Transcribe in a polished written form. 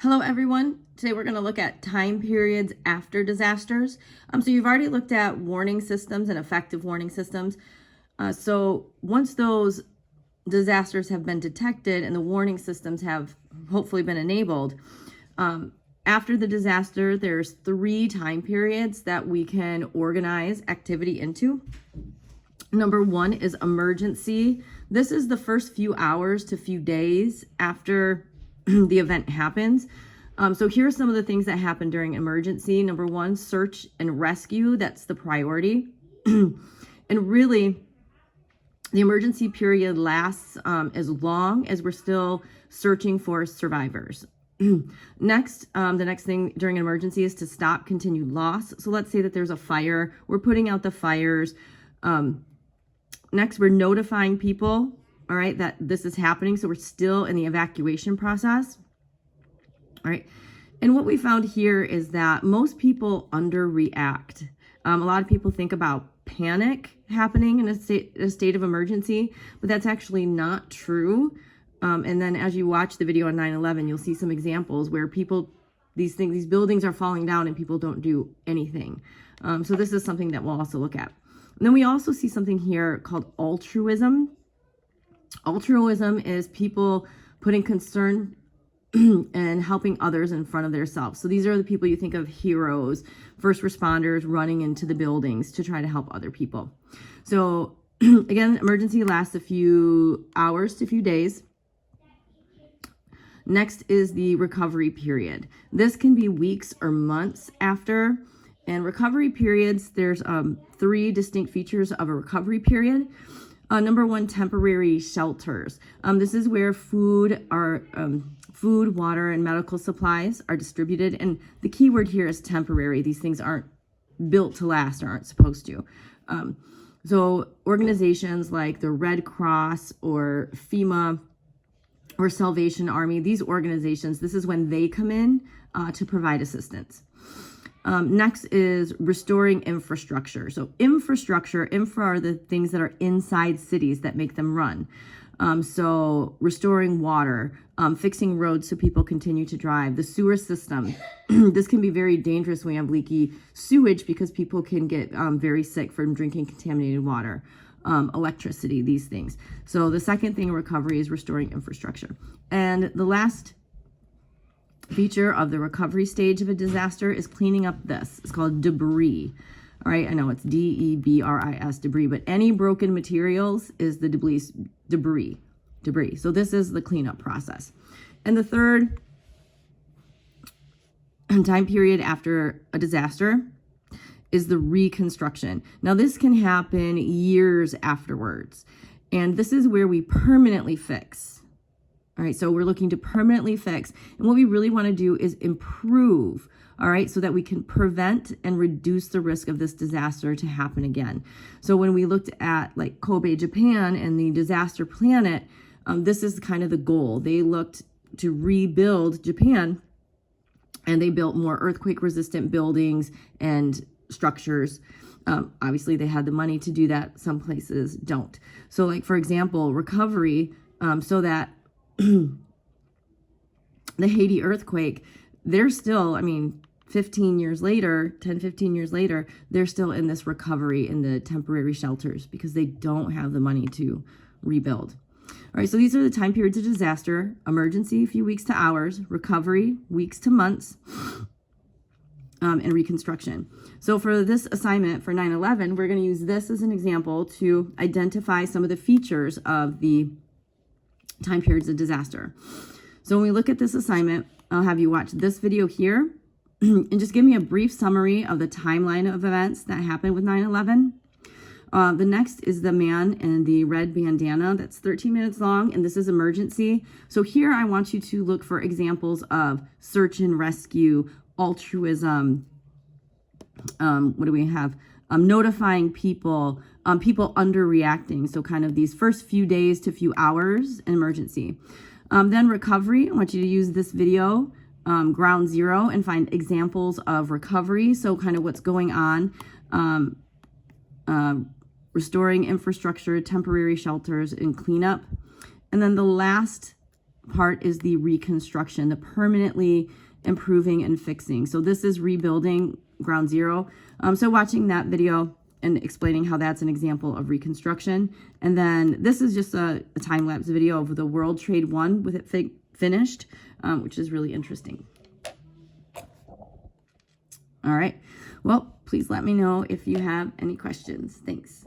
Hello everyone. Today we're going to look at time periods after disasters. So you've already looked at warning systems and effective warning systems. So once those disasters have been detected and the warning systems have hopefully been enabled, after the disaster, there's 3 time periods that we can organize activity into. Number 1 is emergency. This is the first few hours to few days after the event happens. So here are some of the things that happen during emergency. Number 1, search and rescue. That's the priority. And really, the emergency period lasts as long as we're still searching for survivors. Next, the next thing during an emergency is to stop continued loss. So let's say that there's a fire. We're putting out the fires. Next, we're notifying people, all right, that this is happening. So we're still in the evacuation process. All right. And what we found here is that most people underreact. A lot of people think about panic happening in a state of emergency, but that's actually not true. And then as you watch the video on 9/11, you'll see some examples where these buildings are falling down and people don't do anything. So this is something that we'll also look at. And then we also see something here called altruism. Altruism is people putting concern and helping others in front of themselves. So these are the people you think of: heroes, first responders running into the buildings to try to help other people. So again, emergency lasts a few hours to a few days. Next is the recovery period. This can be weeks or months after. And recovery periods, there's 3 distinct features of a recovery period. Number 1, temporary shelters. This is where food, water, and medical supplies are distributed. And the key word here is temporary. These things aren't built to last or aren't supposed to. So organizations like the Red Cross or FEMA or Salvation Army, these organizations, this is when they come in to provide assistance. Next is restoring infrastructure. So infra are the things that are inside cities that make them run. So restoring water, fixing roads so people continue to drive, the sewer system. This can be very dangerous when you have leaky sewage because people can get very sick from drinking contaminated water. Electricity, these things. So the second thing in recovery is restoring infrastructure. And the last feature of the recovery stage of a disaster is cleaning up this. It's called debris. All right, I know it's DEBRIS, debris, but any broken materials is the debris. So this is the cleanup process. And the third time period after a disaster is the reconstruction. Now this can happen years afterwards. And this is where we permanently fix. All right, so we're looking to permanently fix. And what we really want to do is improve, all right, so that we can prevent and reduce the risk of this disaster to happen again. So when we looked at like Kobe, Japan and the disaster planet, this is kind of the goal. They looked to rebuild Japan and they built more earthquake resistant buildings and structures. Obviously they had the money to do that. Some places don't. So like, for example, recovery, so that the Haiti earthquake, they're still, 15 years later, they're still in this recovery in the temporary shelters because they don't have the money to rebuild. All right, so these are the time periods of disaster: emergency, a few weeks to hours; recovery, weeks to months; and reconstruction. So for this assignment for 9/11, we're going to use this as an example to identify some of the features of the time periods of disaster. So when we look at this assignment, I'll have you watch this video here and just give me a brief summary of the timeline of events that happened with 9/11. The next is the man in the red bandana. That's 13 minutes long, and this is emergency. So here I want you to look for examples of search and rescue, altruism. What do we have? Notifying people, people underreacting. So kind of these first few days to few hours in emergency. Then recovery. I want you to use this video, ground zero, and find examples of recovery. So kind of what's going on. Restoring infrastructure, temporary shelters, and cleanup. And then the last part is the reconstruction, the permanently improving and fixing. So this is rebuilding ground zero. So watching that video and explaining how that's an example of reconstruction. And then this is just a time-lapse video of the World Trade One with it finished, which is really interesting. All right. Well, please let me know if you have any questions. Thanks.